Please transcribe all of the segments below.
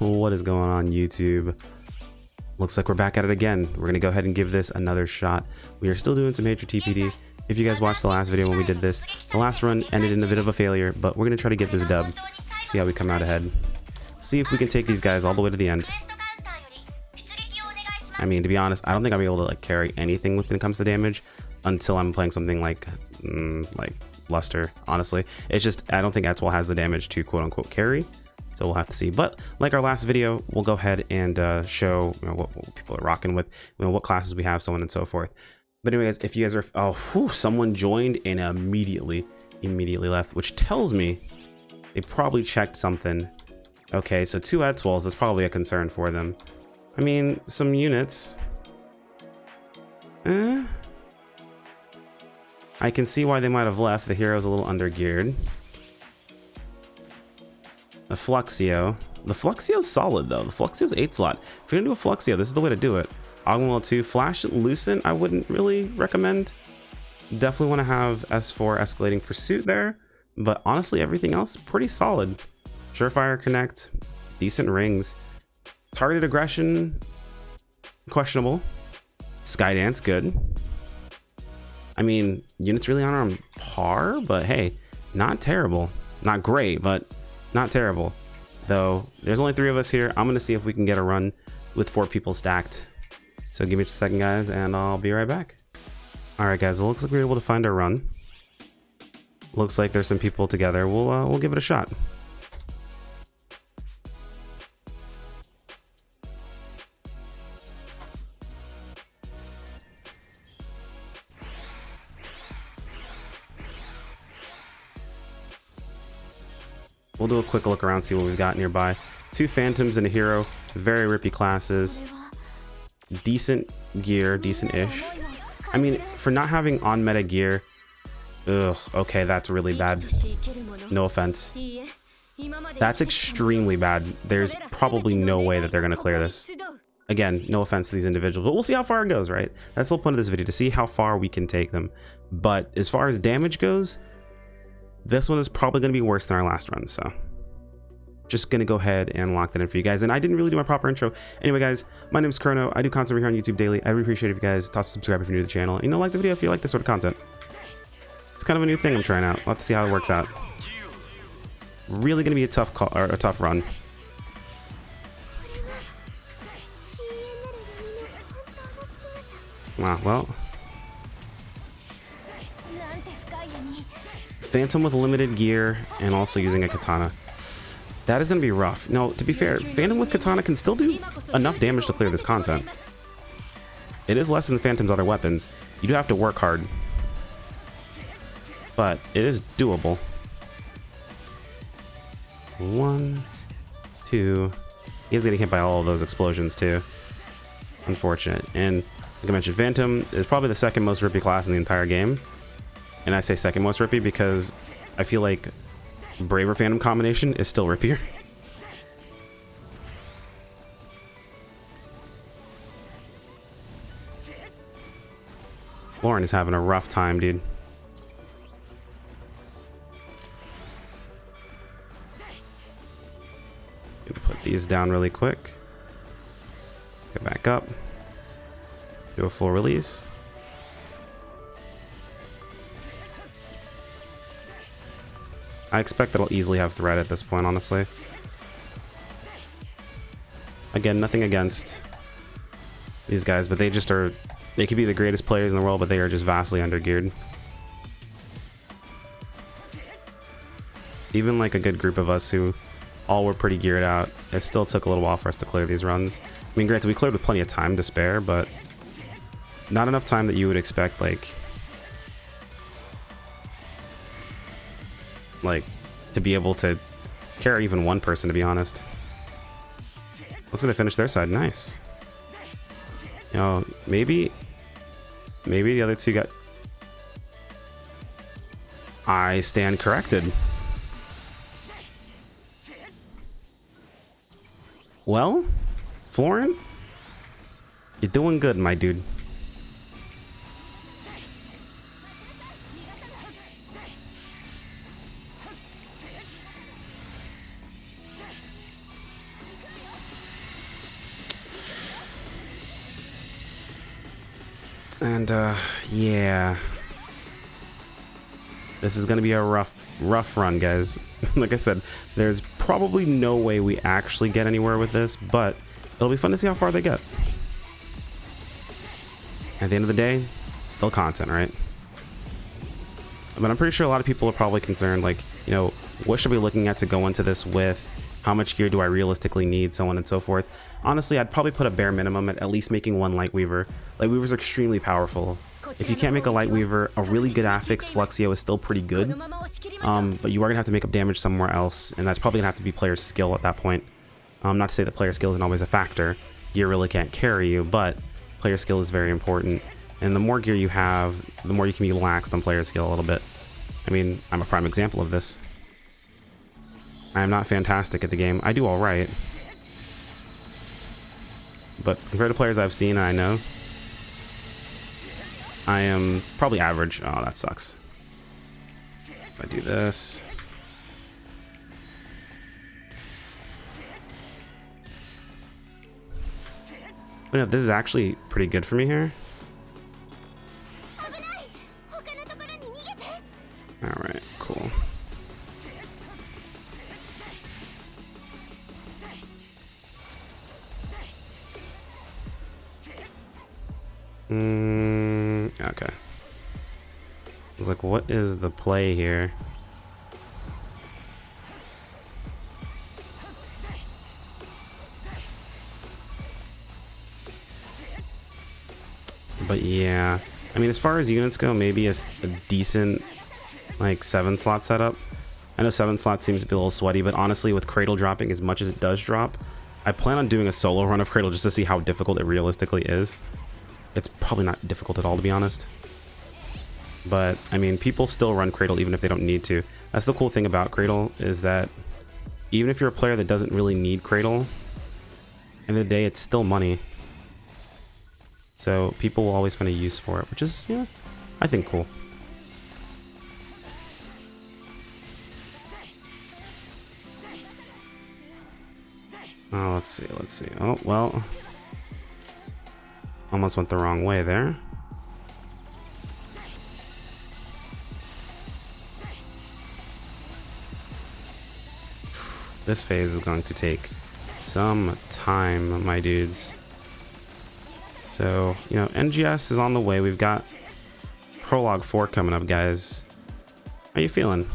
What is going on, YouTube? Looks like we're back at it again. We're gonna go ahead and give this another shot. We are still doing some major TPD. If you guys watched the last video when we did this, the last run ended in a bit of a failure, but we're gonna try to get this dub. See how we come out ahead. See if we can take these guys all the way to the end. I mean, to be honest, I don't think I'll be able to like carry anything when it comes to damage until I'm playing something like Luster. Honestly, it's just I don't think Etzwell has the damage to quote unquote carry. So we'll have to see. But like our last video, we'll go ahead and show what people are rocking with, what classes we have, so on and so forth. But anyways, if you guys are, someone joined and immediately left, which tells me they probably checked something. Okay, so 2 Etzwells is probably a concern for them. I mean, some units. I can see why they might have left. The hero's a little undergeared. A Fluxio. The Fluxio's solid though. The Fluxio's 8 slot. If you're gonna do a Fluxio, this is the way to do it. Augmental 2, Flash Lucent, I wouldn't really recommend. Definitely want to have S4 Escalating Pursuit there, but honestly, everything else pretty solid. Surefire Connect, decent rings. Targeted Aggression, questionable. Skydance, good. I mean, units really aren't on par, but hey, not terrible. Not great, but not terrible. Though there's only 3 of us here. I'm gonna see if we can get a run with 4 people stacked. So give me just a second, guys, and I'll be right back. All right, guys, it looks like we were able to find our run. Looks like there's some people together. We'll give it a shot. We'll do a quick look around, see what we've got nearby. 2 Phantoms and a Hero, very rippy classes. Decent gear, decent-ish. I mean, for not having on-meta gear, okay, that's really bad. No offense. That's extremely bad. There's probably no way that they're going to clear this. Again, no offense to these individuals, but we'll see how far it goes, right? That's the whole point of this video, to see how far we can take them. But as far as damage goes, this one is probably going to be worse than our last run, so just going to go ahead and lock that in for you guys. And I didn't really do my proper intro. Anyway, guys, my name is Chrono. I do content over here on YouTube daily. I really appreciate it if you guys toss a subscribe if you're new to the channel. And, like the video if you like this sort of content. It's kind of a new thing I'm trying out. We'll have to see how it works out. Really going to be a tough call, or a tough run. Well. Phantom with limited gear and also using a katana. That is going to be rough. No, to be fair, Phantom with katana can still do enough damage to clear this content. It is less than the Phantom's other weapons. You do have to work hard, but it is doable. 1, 2. He's getting hit by all of those explosions too. Unfortunate. And like I mentioned, Phantom is probably the second most rippy class in the entire game. And I say second most rippy because I feel like Braver Phantom combination is still rippier. Lauren is having a rough time, dude. Gonna put these down really quick. Get back up. Do a full release. I expect that I'll easily have threat at this point, honestly. Again, nothing against these guys, but they just are... They could be the greatest players in the world, but they are just vastly undergeared. Even like a good group of us who all were pretty geared out, it still took a little while for us to clear these runs. I mean, granted, we cleared with plenty of time to spare, but not enough time that you would expect, like to be able to carry even one person, to be honest. Looks like they finished their side. Nice. You know, maybe the other 2 got... I stand corrected. Well, Florent, you're doing good, my dude. And yeah, this is gonna be a rough run, guys. Like I said, there's probably no way we actually get anywhere with this, but it'll be fun to see how far they get. At the end of the day, it's still content, right? But I'm pretty sure a lot of people are probably concerned, like, you know, what should we be looking at to go into this with? How much gear do I realistically need? So on and so forth. Honestly, I'd probably put a bare minimum at least making one Light Weaver. Light Weavers are extremely powerful. If you can't make a Light Weaver, a really good affix Fluxio is still pretty good. But you are going to have to make up damage somewhere else, and that's probably going to have to be player skill at that point. Not to say that player skill isn't always a factor. Gear really can't carry you, but player skill is very important. And the more gear you have, the more you can be laxed on player skill a little bit. I mean, I'm a prime example of this. I am not fantastic at the game. I do all right. But compared to players I've seen and I know, I am probably average. Oh, that sucks. If I do this. But no, this is actually pretty good for me here. Alright, cool. Okay. I was like, what is the play here? But yeah, I mean, as far as units go, maybe a decent, like, 7-slot setup. I know 7 slots seems to be a little sweaty, but honestly, with Cradle dropping as much as it does drop, I plan on doing a solo run of Cradle just to see how difficult it realistically is. It's probably not difficult at all, to be honest. But, I mean, people still run Cradle even if they don't need to. That's the cool thing about Cradle, is that even if you're a player that doesn't really need Cradle, at the end of the day, it's still money. So people will always find a use for it, which is, yeah, I think cool. Oh, let's see. Oh, well. Almost went the wrong way there. This phase is going to take some time, my dudes. So, you know, NGS is on the way. We've got Prologue 4 coming up, guys. How you feeling?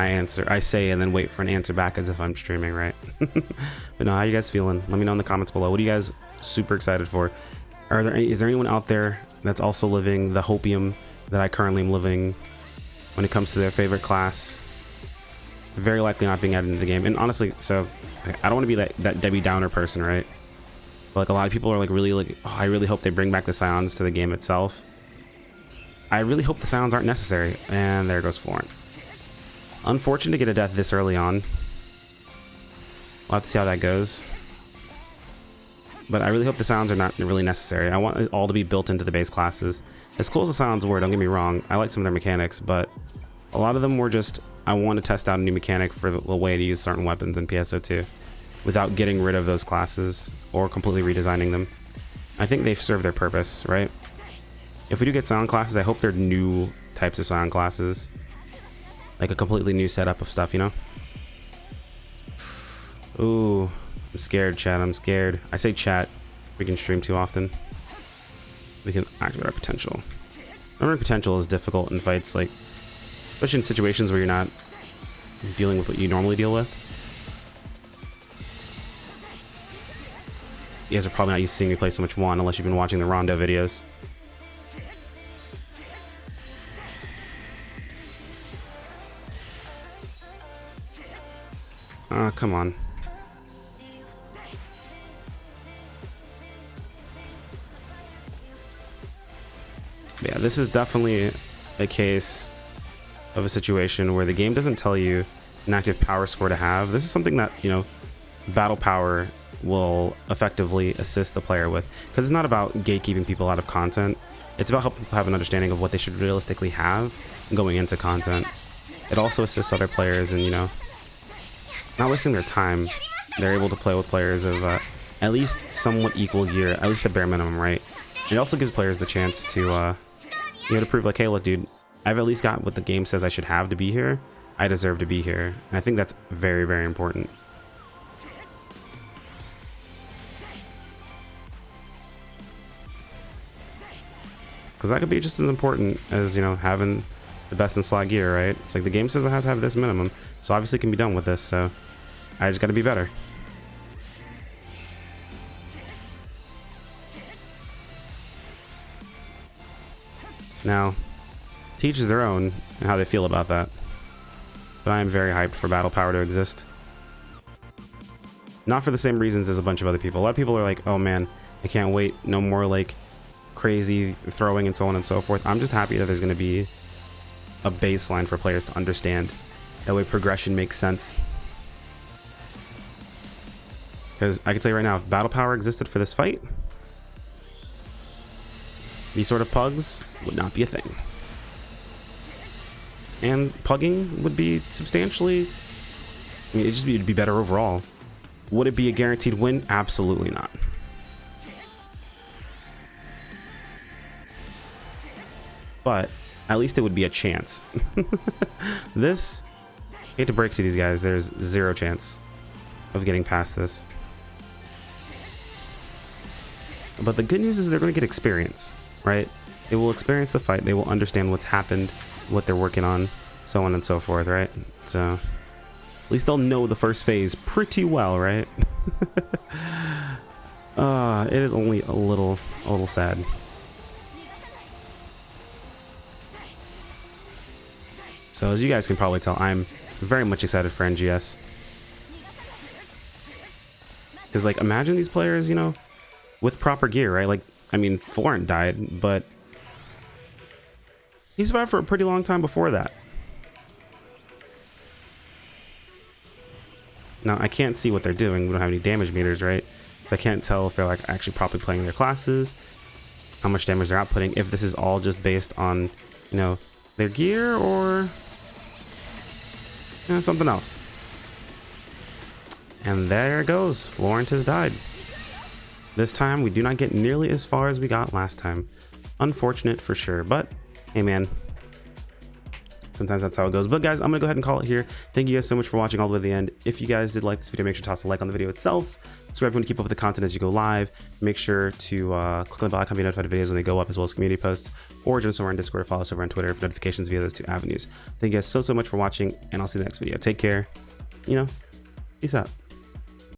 I say and then wait for an answer back as if I'm streaming, right? But no, how you guys feeling? Let me know in the comments below. What are you guys super excited for? Is there anyone out there that's also living the hopium that I currently am living when it comes to their favorite class? Very likely not being added into the game. And honestly, so I don't want to be that Debbie Downer person, right? But like, a lot of people are like really like, oh, I really hope they bring back the Scions to the game itself. I really hope the Scions aren't necessary. And there goes Florent. Unfortunate to get a death this early on. We'll have to see how that goes. But I really hope the Scions are not really necessary. I want it all to be built into the base classes. As cool as the Scions were, don't get me wrong, I like some of their mechanics, but a lot of them were just, I want to test out a new mechanic for the way to use certain weapons in PSO2 without getting rid of those classes or completely redesigning them. I think they've served their purpose, right? If we do get Scion classes, I hope they're new types of Scion classes. Like a completely new setup of stuff, you know? Ooh, I'm scared, chat. I'm scared. I say chat. We can stream too often. We can activate our potential. Remember, potential is difficult in fights, like, especially in situations where you're not dealing with what you normally deal with. You guys are probably not used to seeing me play so much Juan unless you've been watching the Rondo videos. Come on. But yeah, this is definitely a case of a situation where the game doesn't tell you an active power score to have. This is something that, you know, battle power will effectively assist the player with, because it's not about gatekeeping people out of content. It's about helping people have an understanding of what they should realistically have going into content. It also assists other players in, you know, not wasting their time they're able to play with players of at least somewhat equal gear, at least the bare minimum, right? It also gives players the chance to, to prove like, hey, look, dude, I've at least got what the game says I should have to be here. I deserve to be here. And I think that's very, very important. Because that could be just as important as, having the best in slot gear, right? It's like the game says I have to have this minimum, so obviously it can be done with this, so I just got to be better. Now, to each is their own and how they feel about that. But I am very hyped for Battle Power to exist. Not for the same reasons as a bunch of other people. A lot of people are like, oh man, I can't wait. No more like crazy throwing and so on and so forth. I'm just happy that there's going to be a baseline for players to understand. That way progression makes sense. Because I can tell you right now, if Battle Power existed for this fight, these sort of pugs would not be a thing. And pugging would be substantially, it'd be better overall. Would it be a guaranteed win? Absolutely not. But at least it would be a chance. This, I hate to break to these guys, there's zero chance of getting past this. But the good news is they're going to get experience, right? They will experience the fight. They will understand what's happened, what they're working on, so on and so forth, right? So at least they'll know the first phase pretty well, right? It is only a little sad. So as you guys can probably tell, I'm very much excited for NGS. Because like, imagine these players, with proper gear, right? Like, I mean, Florent died, but he survived for a pretty long time before that. Now, I can't see what they're doing. We don't have any damage meters, right? So I can't tell if they're like actually properly playing their classes, how much damage they're outputting, if this is all just based on, their gear or something else. And there it goes. Florent has died. This time, we do not get nearly as far as we got last time. Unfortunate for sure, but hey man, sometimes that's how it goes. But guys, I'm gonna go ahead and call it here. Thank you guys so much for watching all the way to the end. If you guys did like this video, make sure to toss a like on the video itself. So everyone to keep up with the content as you go live. Make sure to click on the bell icon to be notified of videos when they go up, as well as community posts, or join us over on Discord, follow us over on Twitter for notifications via those two avenues. Thank you guys so much for watching, and I'll see you in the next video. Take care. Peace out.